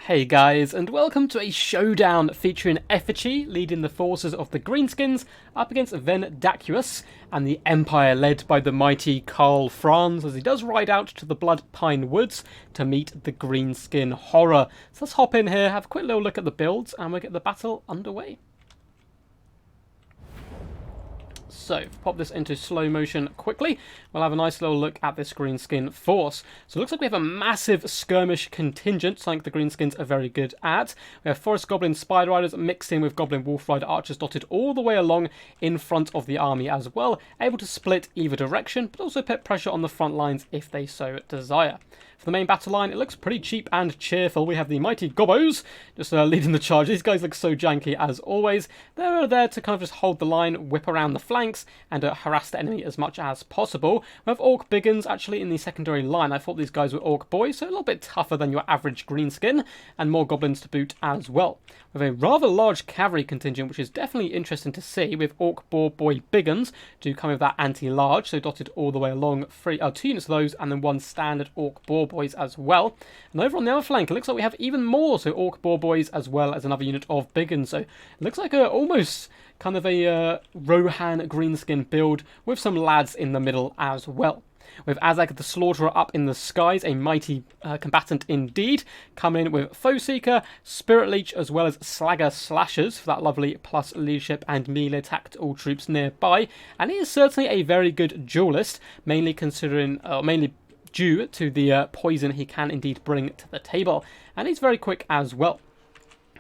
Hey guys, and welcome to a showdown featuring Effigy leading the forces of the Greenskins up against Vendacius and the Empire led by the mighty Karl Franz as he does ride out to the Blood Pine Woods to meet the Greenskin Horror. So let's hop in here, have a quick little look at the builds, and we'll get the battle underway. So, pop this into slow motion quickly. We'll have a nice little look at this Greenskin force. So it looks like we have a massive skirmish contingent, something the Greenskins are very good at. We have Forest Goblin Spider Riders mixed in with Goblin Wolf Rider Archers dotted all the way along in front of the army as well, able to split either direction, but also put pressure on the front lines if they so desire. For the main battle line, it looks pretty cheap and cheerful. We have the mighty Gobbos just leading the charge. These guys look so janky as always. They're there to kind of just hold the line, whip around the flanks, and harass the enemy as much as possible. We have Orc Biggins actually in the secondary line. I thought these guys were Orc Boys, so a little bit tougher than your average Greenskin, and more Goblins to boot as well. We have a rather large cavalry contingent, which is definitely interesting to see, with Orc Boar Boy Biggins do come with that anti-large, so dotted all the way along, 2 units of those, and then 1 standard Orc Boar Boys as well. And over on the other flank, it looks like we have even more, so Orc Boar Boys as well as another unit of Biggins. So it looks like almost kind of a Rohan Greenskin build with some lads in the middle as well. With Azag the Slaughterer up in the skies, a mighty combatant indeed, coming in with Foe Seeker, Spirit Leech, as well as Slagger Slashers for that lovely plus leadership and melee attack to all troops nearby. And he is certainly a very good duelist, mainly due to the poison he can indeed bring to the table. And he's very quick as well.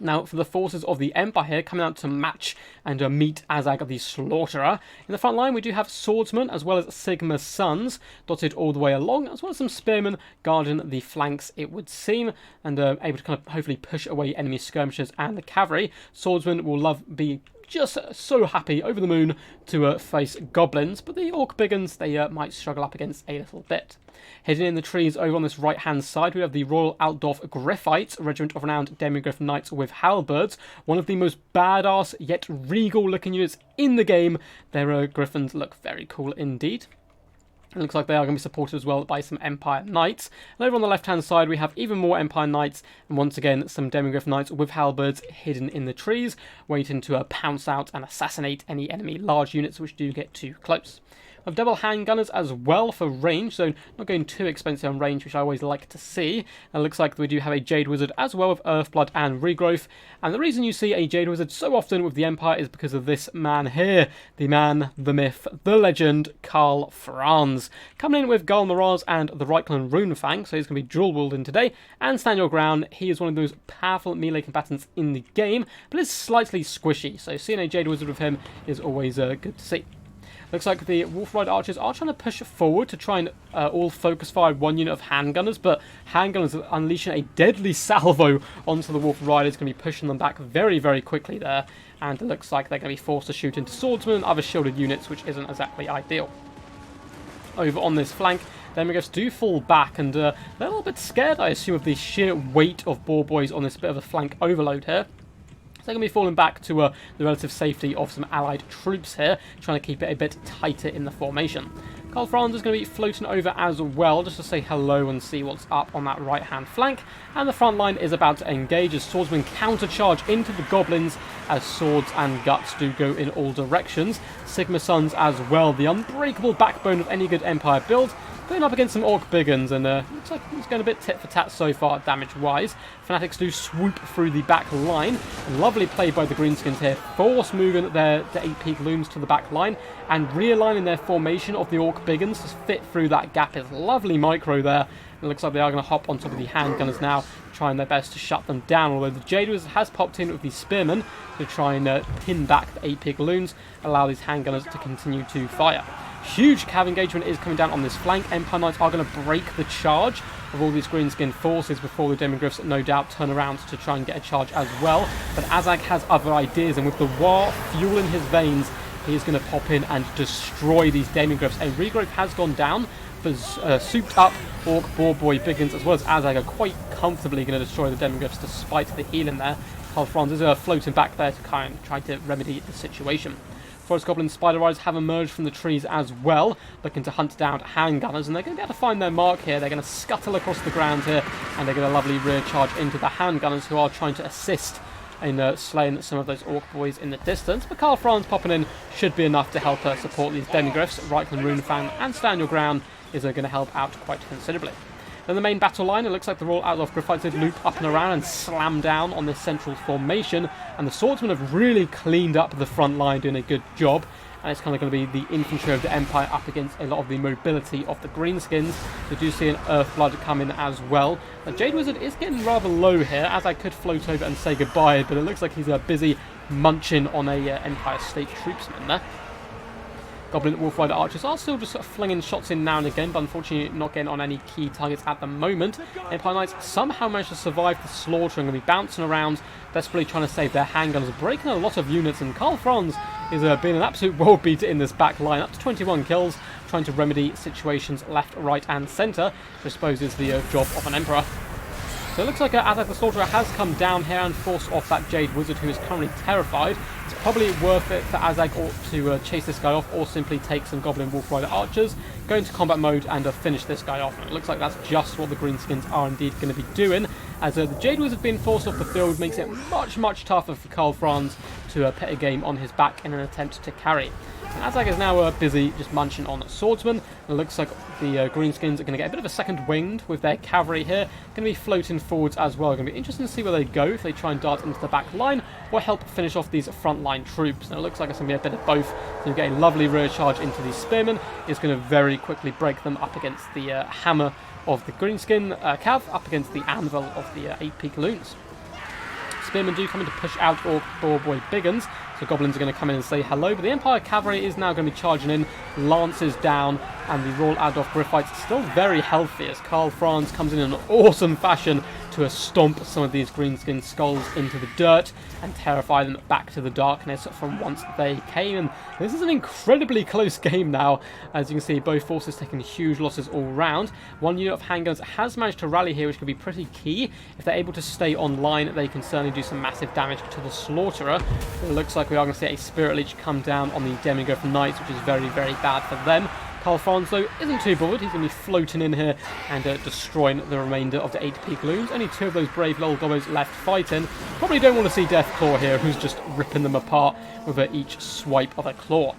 Now, for the forces of the Empire here, coming out to match and meet Azag the Slaughterer. In the front line, we do have Swordsmen as well as Sigma Sons dotted all the way along, as well as some Spearmen guarding the flanks, it would seem, and able to kind of hopefully push away enemy skirmishers and the cavalry. Swordsmen will be just so happy, over the moon, to face goblins, but the Orc Biggins, they might struggle up against a little bit. Hidden in the trees over on this right-hand side, we have the Royal Altdorf Griffites, a regiment of renowned Demigryph Knights with halberds, one of the most badass yet regal-looking units in the game. Their griffins look very cool indeed. It looks like they are going to be supported as well by some Empire Knights. And over on the left-hand side, we have even more Empire Knights, and once again, some Demigryph Knights with halberds hidden in the trees, waiting to pounce out and assassinate any enemy large units which do get too close. We have double handgunners as well for range, so not going too expensive on range, which I always like to see. And it looks like we do have a Jade Wizard as well with Earthblood and Regrowth. And the reason you see a Jade Wizard so often with the Empire is because of this man here. The man, the myth, the legend, Karl Franz. Coming in with Gul Miraz and the Reichland Runefang, so he's going to be dual wielding today. And stand your ground, he is one of those powerful melee combatants in the game, but is slightly squishy. So seeing a Jade Wizard with him is always good to see. Looks like the Wolf Rider Archers are trying to push forward to try and all focus fire 1 unit of handgunners, but handgunners are unleashing a deadly salvo onto the Wolf Riders, going to be pushing them back very, very quickly there, and it looks like they're going to be forced to shoot into swordsmen and other shielded units, which isn't exactly ideal. Over on this flank, Demigryphs do fall back, and they're a little bit scared, I assume, of the sheer weight of Boar Boys on this bit of a flank overload here. So they're going to be falling back to the relative safety of some allied troops here, trying to keep it a bit tighter in the formation. Karl Franz is going to be floating over as well, just to say hello and see what's up on that right-hand flank. And the front line is about to engage as swordsmen countercharge into the goblins, as swords and guts do go in all directions. Sigma Sons as well, the unbreakable backbone of any good Empire build, going up against some Orc Biggins, and looks like it's going a bit tit for tat so far, damage-wise. Fanatics do swoop through the back line, and lovely play by the Greenskins here, force moving the 8-peak looms to the back line, and realigning their formation of the Orc Biggins to fit through that gap is lovely micro there. It looks like they are going to hop on top of the handgunners now, trying their best to shut them down, although the Jade Wizard has popped in with the Spearmen to try and pin back the 8-peak loons, allow these handgunners to continue to fire. Huge cav engagement is coming down on this flank. Empire Knights are going to break the charge of all these Greenskin forces before the Demigryphs no doubt turn around to try and get a charge as well. But Azag has other ideas, and with the war fueling his veins, he is going to pop in and destroy these Demigryphs. A regrowth has gone down, but souped up Orc Boar Boy Biggins as well as Azag are quite comfortably going to destroy the Demigryphs despite the healing there. Karl Franz is floating back there to kind of try to remedy the situation. Forest Goblin Spider Riders have emerged from the trees as well, looking to hunt down handgunners, and they're going to be able to find their mark here. They're going to scuttle across the ground here, and they're going to lovely rear charge into the handgunners, who are trying to assist in slaying some of those orc boys in the distance. But Karl Franz popping in should be enough to help support these demigryphs. Reichland Runefang and Stand Your Ground is going to help out quite considerably. Then the main battle line, it looks like the Royal Outlaw Gryphites did loop up and around and slam down on this central formation, and the swordsmen have really cleaned up the front line, doing a good job. And it's kind of going to be the infantry of the Empire up against a lot of the mobility of the Greenskins. We do see an Earthblood come in as well. The Jade Wizard is getting rather low here, as I could float over and say goodbye, but it looks like he's busy munching on a Empire State Troopsman there. Goblin Wolf Rider Archers are still just sort of flinging shots in now and again, but unfortunately not getting on any key targets at the moment. Empire Knights somehow managed to survive the slaughter and going to be bouncing around, desperately trying to save their handgunners, breaking a lot of units, and Karl Franz is being an absolute world beater in this back line, up to 21 kills, trying to remedy situations left, right and centre, which I suppose is the job of an Emperor. So it looks like Azag the Slaughterer has come down here and forced off that Jade Wizard, who is currently terrified. It's probably worth it for Azag to chase this guy off, or simply take some Goblin Wolf Rider Archers, go into combat mode and finish this guy off. And it looks like that's just what the Greenskins are indeed going to be doing, as the Jade Wizard being forced off the field makes it much, much tougher for Karl Franz to put a game on his back in an attempt to carry. And Azag is now busy just munching on swordsmen. And it looks like the Greenskins are going to get a bit of a second wind with their cavalry here. Going to be floating forwards as well. Going to be interesting to see where they go, if they try and dart into the back line or help finish off these frontline troops. And it looks like it's going to be a bit of both. So you get a lovely rear charge into these spearmen. It's going to very quickly break them up against the hammer of the Greenskin cav, up against the anvil of the 8 Picaloons. Spearmen do come in to push out Orc Boy Biggins, so Goblins are going to come in and say hello, but the Empire Cavalry is now going to be charging in, lances down, and the Royal Adolf Gryphites still very healthy as Karl Franz comes in an awesome fashion to stomp some of these Greenskin skulls into the dirt and terrify them back to the darkness from whence they came. And this is an incredibly close game now, as you can see both forces taking huge losses all round. One unit of handguns has managed to rally here, which could be pretty key. If they're able to stay online, they can certainly do some massive damage to the Slaughterer. It looks like we are going to see a Spirit Leech come down on the Demigryph Knights, which is very, very bad for them. Karl Franz, though, isn't too bothered. He's going to be floating in here and destroying the remainder of the 8 Picaloons. Only 2 of those brave little gobbos left fighting. Probably don't want to see Deathclaw here, who's just ripping them apart with each swipe of a claw.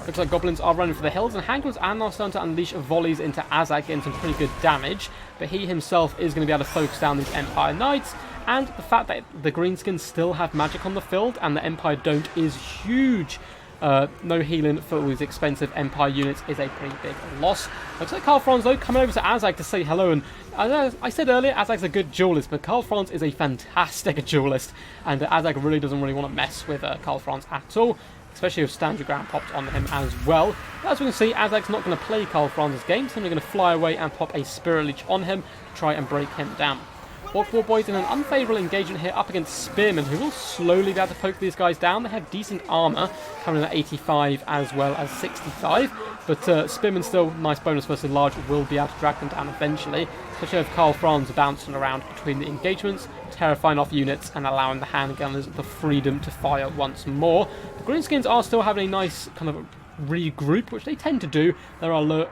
Looks like Goblins are running for the hills, and handguns are now starting to unleash volleys into Azag, getting some pretty good damage. But he himself is going to be able to focus down these Empire Knights. And the fact that the Greenskins still have magic on the field and the Empire don't is huge. No healing for all these expensive Empire units is a pretty big loss. Looks like Karl Franz, though, coming over to Azag to say hello. And as I said earlier, Azag's a good duelist, but Karl Franz is a fantastic duelist. And Azag really doesn't want to mess with Karl Franz at all, especially with Stand Your Ground popped on him as well. But as we can see, Azag's not going to play Karl Franz's game, so they're going to fly away and pop a Spirit Leech on him to try and break him down. Orc War Boys in an unfavourable engagement here up against Spearmen, who will slowly be able to poke these guys down. They have decent armour, coming in at 85 as well as 65. But Spearmen still, nice bonus versus large, will be able to drag them down eventually. Especially with Karl Franz bouncing around between the engagements, terrifying off units and allowing the handgunners the freedom to fire once more. The Greenskins are still having a nice kind of regroup, which they tend to do. They're a low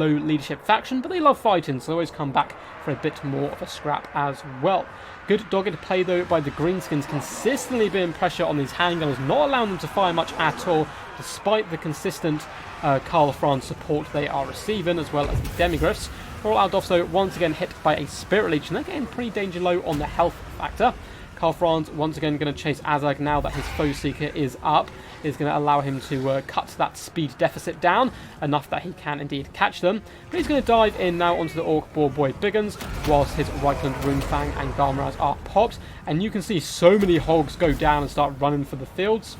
leadership faction, but they love fighting, so they always come back for a bit more of a scrap as well. Good dogged play, though, by the Greenskins, consistently being pressure on these handgunners, not allowing them to fire much at all, despite the consistent Karl Franz support they are receiving, as well as the Demigryphs. Royal Aldolfs, though, once again hit by a Spirit Leech, and they're getting pretty danger low on the health factor. Karl Franz once again going to chase Azag now that his Foe Seeker is up. Is going to allow him to cut that speed deficit down enough that he can indeed catch them. But he's going to dive in now onto the Orc Boy Biggins, whilst his Reichland Runefang and Garmaraz are popped. And you can see so many hogs go down and start running for the fields.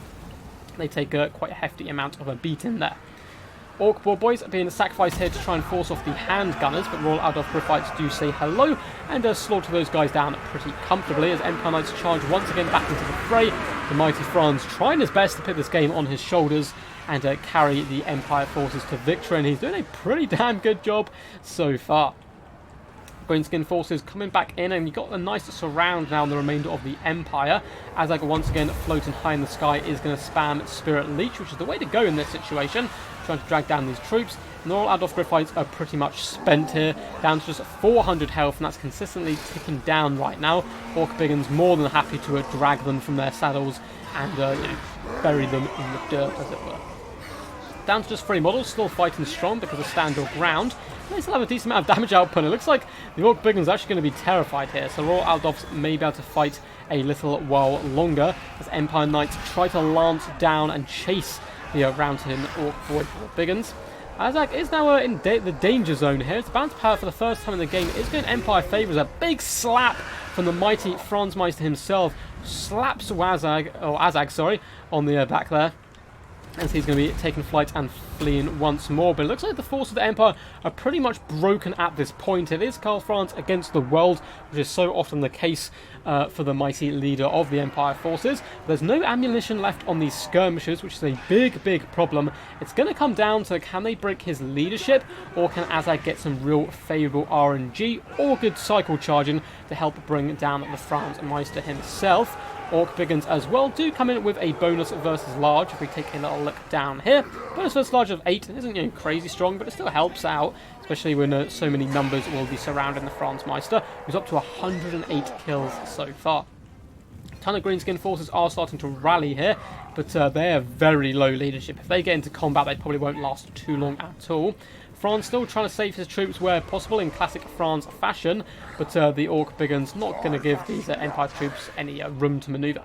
They take quite a hefty amount of a beating there. Orc Boys are being sacrificed here to try and force off the handgunners, but Royal Adolf Gryphites do say hello and slaughter those guys down pretty comfortably as Empire Knights charge once again back into the fray. The mighty Franz trying his best to put this game on his shoulders and carry the Empire forces to victory, and he's doing a pretty damn good job so far. Greenskin forces coming back in, and you've got a nice surround now on the remainder of the Empire. Azag once again floating high in the sky is going to spam Spirit Leech, which is the way to go in this situation, trying to drag down these troops. And all Adolf Griffites are pretty much spent here, down to just 400 health, and that's consistently ticking down right now. Orc Biggins more than happy to drag them from their saddles and bury them in the dirt, as it were. Down to just 3 models, still fighting strong because of stand or ground. They still have a decent amount of damage output. It looks like the Orc Biggins are actually going to be terrified here, so Royal Aldovs may be able to fight a little while longer as Empire Knights try to lance down and chase the Roundton Orc Void Biggins. Azag is now in the danger zone here. It's bound to power for the first time in the game. It's going Empire favours. A big slap from the mighty Franz Meister himself. Slaps Azag, on the back there. As he's going to be taking flight and fleeing once more. But it looks like the forces of the Empire are pretty much broken at this point. It is Karl Franz against the world, which is so often the case for the mighty leader of the Empire forces. There's no ammunition left on these skirmishers, which is a big problem. It's going to come down to, can they break his leadership, or can Azag get some real favourable RNG or good cycle charging to help bring down the Franz Meister himself. Orc Biggins as well do come in with a bonus versus large. If we take a little look down here, bonus versus large of 8 isn't crazy strong, but it still helps out, especially when so many numbers will be surrounding the Franz Meister, who's up to 108 kills so far. A ton of Greenskin forces are starting to rally here, but they are very low leadership. If they get into combat, they probably won't last too long at all. Franz still trying to save his troops where possible in classic Franz fashion, but the Orc Biggins not going to give these Empire troops any room to manoeuvre.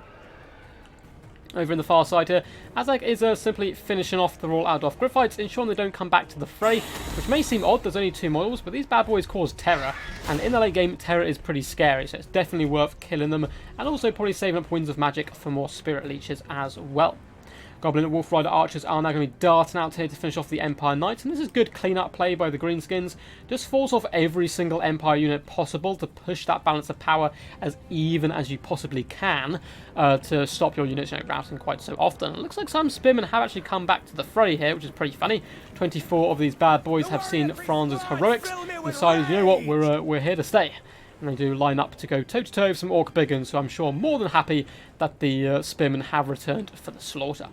Over in the far side here, Azag is simply finishing off the Royal Aldorf Griffites, ensuring they don't come back to the fray, which may seem odd, there's only 2 models, but these bad boys cause terror, and in the late game, terror is pretty scary, so it's definitely worth killing them, and also probably saving up Winds of Magic for more Spirit Leeches as well. Goblin and Wolf Rider archers are now going to be darting out here to finish off the Empire Knights, and this is good clean-up play by the Greenskins. Just force off every single Empire unit possible to push that balance of power as even as you possibly can to stop your units routing quite so often. It looks like some spearmen have actually come back to the fray here, which is pretty funny. 24 of these bad boys have seen Franz's heroics and decided, you know what, we're here to stay. And they do line up to go toe-to-toe with some Orc Biggins, so I'm sure more than happy that the spearmen have returned for the slaughter.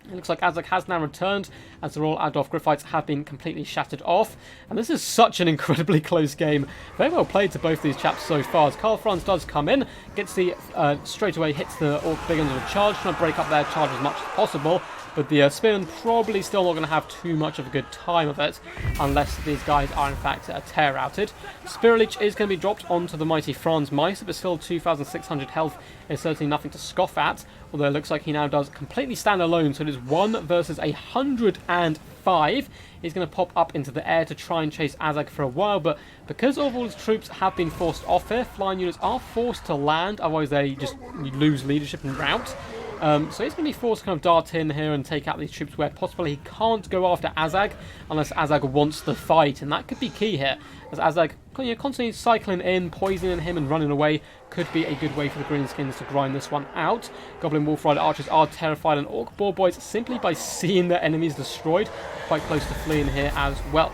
It looks like Azag has now returned, as the Royal Aldorf Griffites have been completely shattered off. And this is such an incredibly close game. Very well played to both these chaps so far, as Karl Franz does come in, gets the straight away hits the Orc Biggins with a charge, trying to break up their charge as much as possible. But the Spearmen probably still not going to have too much of a good time of it, unless these guys are in fact tear-outed. Spirit Leech is going to be dropped onto the mighty Franz Meister, but still 2,600 health is certainly nothing to scoff at, although it looks like he now does completely stand alone, so it is 1 versus 105. He's going to pop up into the air to try and chase Azag for a while, but because all of his troops have been forced off here, flying units are forced to land, otherwise they just lose leadership and rout. So he's going to be forced to kind of dart in here and take out these troops where possible. He can't go after Azag unless Azag wants the fight, and that could be key here, as Azag constantly cycling in, poisoning him and running away could be a good way for the Greenskins to grind this one out. Goblin Wolf Rider archers are terrified, and Orc Boar Boys simply by seeing their enemies destroyed, quite close to fleeing here as well.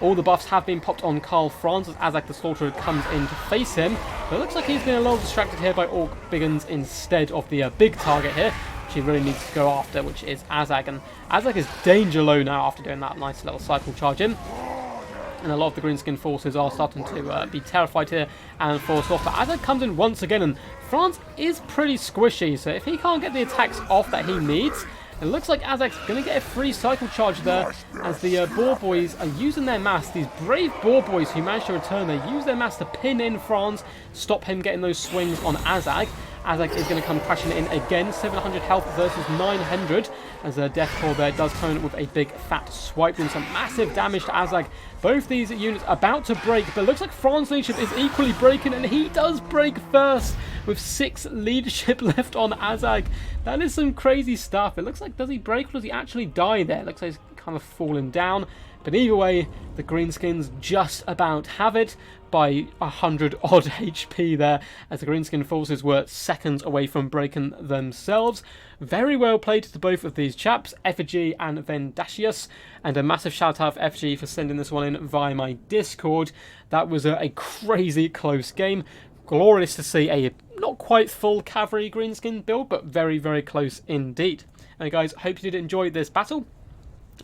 All the buffs have been popped on Karl Franz as Azag the Slaughterer comes in to face him. But it looks like he's been a little distracted here by Orc Biggins instead of the big target here, which he really needs to go after, which is Azag. And Azag is danger low now after doing that nice little cycle charge in. And a lot of the Greenskin forces are starting to be terrified here and forced off. But Azag comes in once again, and Franz is pretty squishy, so if he can't get the attacks off that he needs, it looks like Azag's going to get a free cycle charge there, as the Boar Boys are using their mass. These brave Boar Boys who managed to return, they use their mass to pin in Franz, stop him getting those swings on Azag. Azag is going to come crashing in again, 700 health versus 900, as Deathcore there does come in with a big fat swipe, doing some massive damage to Azag. Both these units about to break, but it looks like Franz leadership is equally breaking, and he does break first, with 6 leadership left on Azag. That is some crazy stuff. It looks like, does he break or does he actually die there? It looks like he's kind of fallen down. But either way, the Greenskins just about have it by 100 odd HP there, as the Greenskin forces were seconds away from breaking themselves. Very well played to both of these chaps, Effigy and Vendacious, and a massive shout out for Effigy for sending this one in via my Discord. That was a crazy close game. Glorious to see a not quite full cavalry Greenskin build, but very, very close indeed. And guys, hope you did enjoy this battle.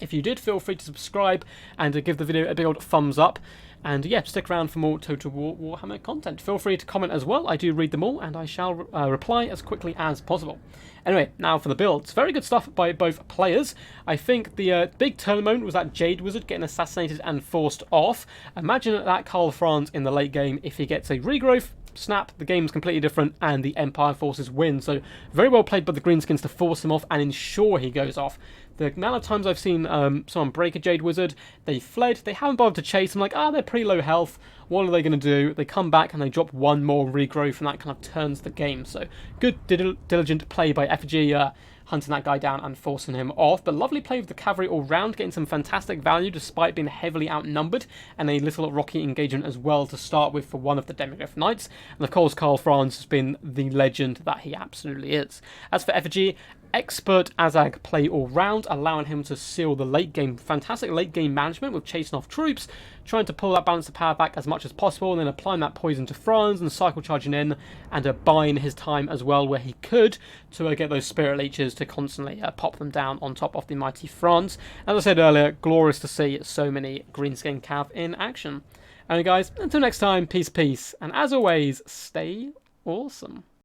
If you did, feel free to subscribe and give the video a big old thumbs up. And yeah, stick around for more Total War Warhammer content. Feel free to comment as well. I do read them all, and I shall reply as quickly as possible. Anyway, now for the builds. Very good stuff by both players. I think the big turn moment was that Jade Wizard getting assassinated and forced off. Imagine that Karl Franz in the late game if he gets a regrowth. Snap, the game's completely different, and the Empire forces win. So very well played by the Greenskins to force him off and ensure he goes off. The amount of times I've seen someone break a Jade Wizard, they fled, they haven't bothered to chase. I'm like, they're pretty low health. What are they going to do? They come back and they drop one more regrowth, and that kind of turns the game. So good, diligent play by Effigy, hunting that guy down and forcing him off. But lovely play with the cavalry all round, getting some fantastic value despite being heavily outnumbered, and a little rocky engagement as well to start with for one of the Demiglyph Knights. And of course, Karl Franz has been the legend that he absolutely is. As for Effigy, expert Azag play all round, allowing him to seal the late game. Fantastic late game management with chasing off troops, trying to pull that balance of power back as much as possible, and then applying that poison to Franz and cycle charging in and buying his time as well where he could to get those spirit leeches to constantly pop them down on top of the mighty Franz. As I said earlier, glorious to see so many Greenskin Cav in action. Anyway guys, until next time, peace, and as always, stay awesome.